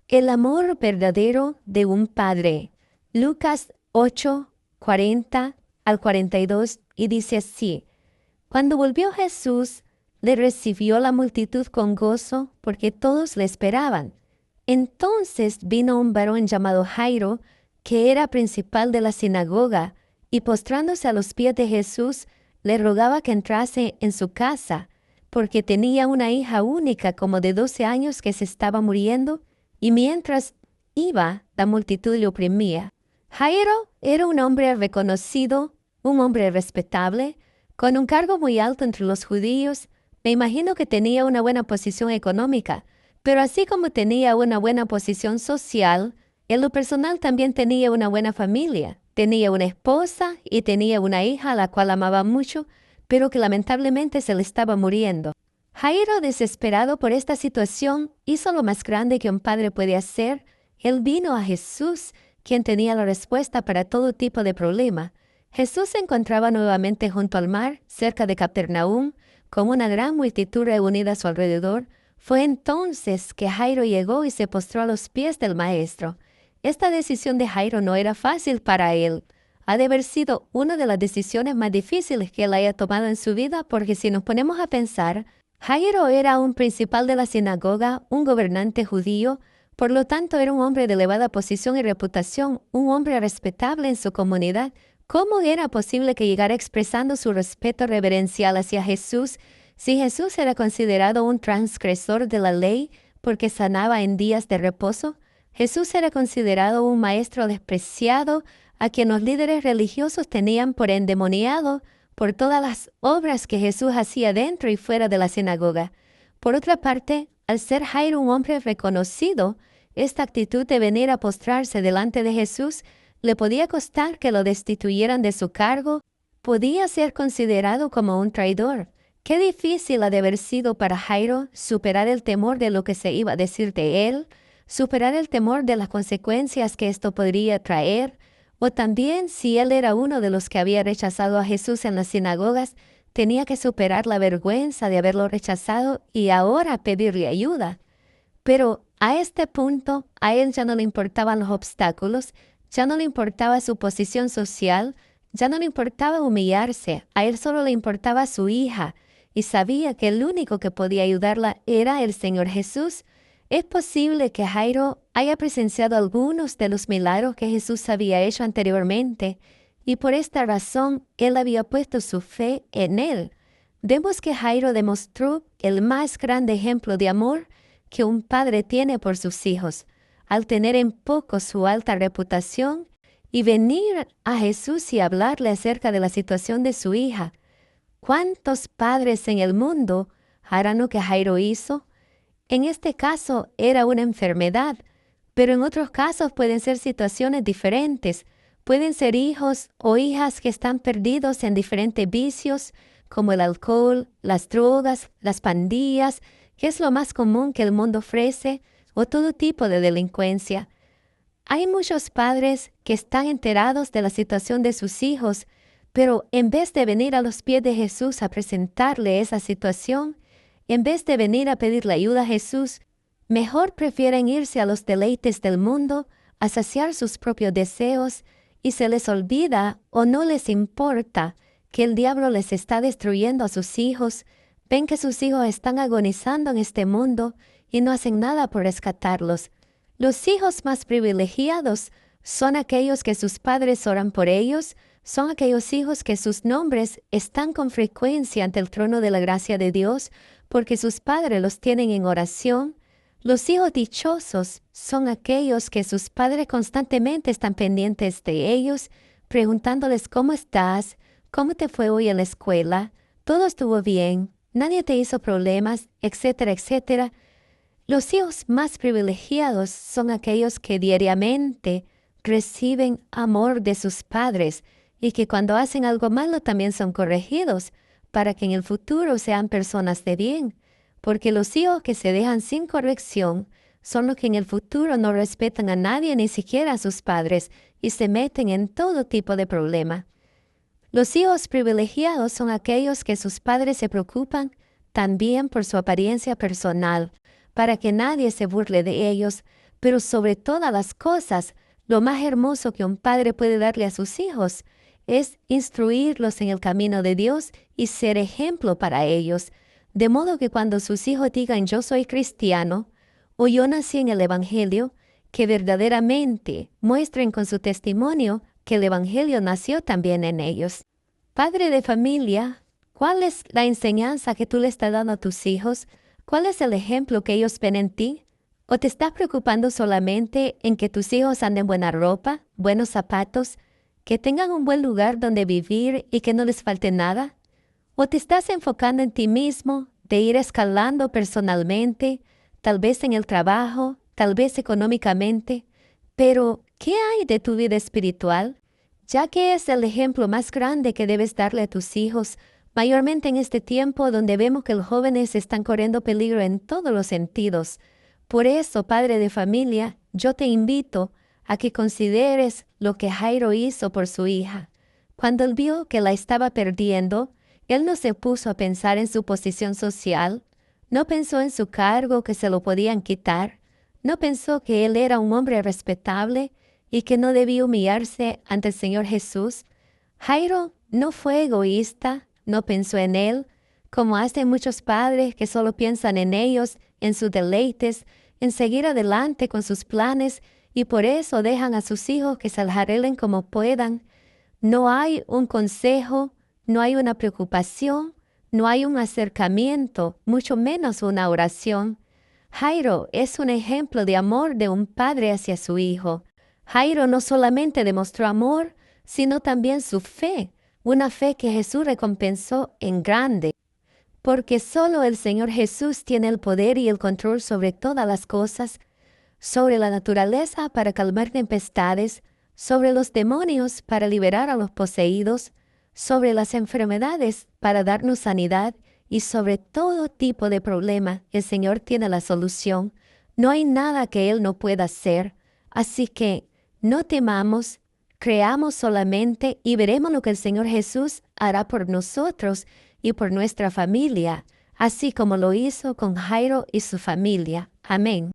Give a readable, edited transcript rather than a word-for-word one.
El amor verdadero de un padre. Lucas 8, 40 al 42, y dice así: Cuando volvió Jesús, le recibió la multitud con gozo, porque todos le esperaban. Entonces vino un varón llamado Jairo, que era principal de la sinagoga, y postrándose a los pies de Jesús, le rogaba que entrase en su casa, porque tenía una hija única como de 12 años que se estaba muriendo, y mientras iba, la multitud le oprimía. Jairo era un hombre reconocido, un hombre respetable, con un cargo muy alto entre los judíos. Me imagino que tenía una buena posición económica, pero así como tenía una buena posición social, en lo personal también tenía una buena familia. Tenía una esposa y tenía una hija a la cual amaba mucho, pero que lamentablemente se le estaba muriendo. Jairo, desesperado por esta situación, hizo lo más grande que un padre puede hacer. Él vino a Jesús, quien tenía la respuesta para todo tipo de problema. Jesús se encontraba nuevamente junto al mar, cerca de Capernaum, con una gran multitud reunida a su alrededor. Fue entonces que Jairo llegó y se postró a los pies del Maestro. Esta decisión de Jairo no era fácil para él. Ha de haber sido una de las decisiones más difíciles que él haya tomado en su vida, porque si nos ponemos a pensar, Jairo era un principal de la sinagoga, un gobernante judío, por lo tanto era un hombre de elevada posición y reputación, un hombre respetable en su comunidad. ¿Cómo era posible que llegara expresando su respeto reverencial hacia Jesús si Jesús era considerado un transgresor de la ley porque sanaba en días de reposo? Jesús era considerado un maestro despreciado a quien los líderes religiosos tenían por endemoniado por todas las obras que Jesús hacía dentro y fuera de la sinagoga. Por otra parte, al ser Jairo un hombre reconocido, esta actitud de venir a postrarse delante de Jesús le podía costar que lo destituyeran de su cargo, podía ser considerado como un traidor. Qué difícil ha de haber sido para Jairo superar el temor de lo que se iba a decir de él, superar el temor de las consecuencias que esto podría traer, o también si él era uno de los que había rechazado a Jesús en las sinagogas, tenía que superar la vergüenza de haberlo rechazado y ahora pedirle ayuda. Pero a este punto, a él ya no le importaban los obstáculos, ya no le importaba su posición social, ya no le importaba humillarse, a él solo le importaba su hija, y sabía que el único que podía ayudarla era el Señor Jesús. Es posible que Jairo haya presenciado algunos de los milagros que Jesús había hecho anteriormente, y por esta razón él había puesto su fe en él. Vemos que Jairo demostró el más grande ejemplo de amor que un padre tiene por sus hijos, al tener en poco su alta reputación y venir a Jesús y hablarle acerca de la situación de su hija. ¿Cuántos padres en el mundo harán lo que Jairo hizo? En este caso era una enfermedad, pero en otros casos pueden ser situaciones diferentes. Pueden ser hijos o hijas que están perdidos en diferentes vicios, como el alcohol, las drogas, las pandillas, que es lo más común que el mundo ofrece, o todo tipo de delincuencia. Hay muchos padres que están enterados de la situación de sus hijos, pero en vez de venir a los pies de Jesús a presentarle esa situación, en vez de venir a pedirle ayuda a Jesús, mejor prefieren irse a los deleites del mundo, a saciar sus propios deseos, y se les olvida o no les importa que el diablo les está destruyendo a sus hijos. Ven que sus hijos están agonizando en este mundo y no hacen nada por rescatarlos. Los hijos más privilegiados son aquellos que sus padres oran por ellos, son aquellos hijos que sus nombres están con frecuencia ante el trono de la gracia de Dios, porque sus padres los tienen en oración. Los hijos dichosos son aquellos que sus padres constantemente están pendientes de ellos, preguntándoles cómo estás, cómo te fue hoy en la escuela, todo estuvo bien, nadie te hizo problemas, etcétera, etcétera. Los hijos más privilegiados son aquellos que diariamente reciben amor de sus padres y que cuando hacen algo malo también son corregidos para que en el futuro sean personas de bien, porque los hijos que se dejan sin corrección son los que en el futuro no respetan a nadie, ni siquiera a sus padres, y se meten en todo tipo de problema. Los hijos privilegiados son aquellos que sus padres se preocupan también por su apariencia personal, para que nadie se burle de ellos, Pero sobre todas las cosas, lo más hermoso que un padre puede darle a sus hijos es instruirlos en el camino de Dios y ser ejemplo para ellos, de modo que cuando sus hijos digan yo soy cristiano o yo nací en el Evangelio, que verdaderamente muestren con su testimonio que el Evangelio nació también en ellos. Padre de familia, ¿cuál es la enseñanza que tú le estás dando a tus hijos? ¿Cuál es el ejemplo que ellos ven en ti? ¿O te estás preocupando solamente en que tus hijos anden buena ropa, buenos zapatos, que tengan un buen lugar donde vivir y que no les falte nada? ¿O te estás enfocando en ti mismo, de ir escalando personalmente, tal vez en el trabajo, tal vez económicamente? Pero, ¿qué hay de tu vida espiritual? Ya que es el ejemplo más grande que debes darle a tus hijos, mayormente en este tiempo donde vemos que los jóvenes están corriendo peligro en todos los sentidos. Por eso, padre de familia, yo te invito a que consideres lo que Jairo hizo por su hija. Cuando él vio que la estaba perdiendo, él no se puso a pensar en su posición social, no pensó en su cargo que se lo podían quitar, no pensó que él era un hombre respetable y que no debía humillarse ante el Señor Jesús. Jairo no fue egoísta, no pensó en él, como hacen muchos padres que solo piensan en ellos, en sus deleites, en seguir adelante con sus planes y por eso dejan a sus hijos que se arreglen como puedan. No hay un consejo, no hay una preocupación, no hay un acercamiento, mucho menos una oración. Jairo es un ejemplo de amor de un padre hacia su hijo. Jairo no solamente demostró amor, sino también su fe, una fe que Jesús recompensó en grande. Porque solo el Señor Jesús tiene el poder y el control sobre todas las cosas, sobre la naturaleza para calmar tempestades, sobre los demonios para liberar a los poseídos, sobre las enfermedades para darnos sanidad y sobre todo tipo de problema. El Señor tiene la solución. No hay nada que Él no pueda hacer. Así que no temamos, creamos solamente y veremos lo que el Señor Jesús hará por nosotros y por nuestra familia, así como lo hizo con Jairo y su familia. Amén.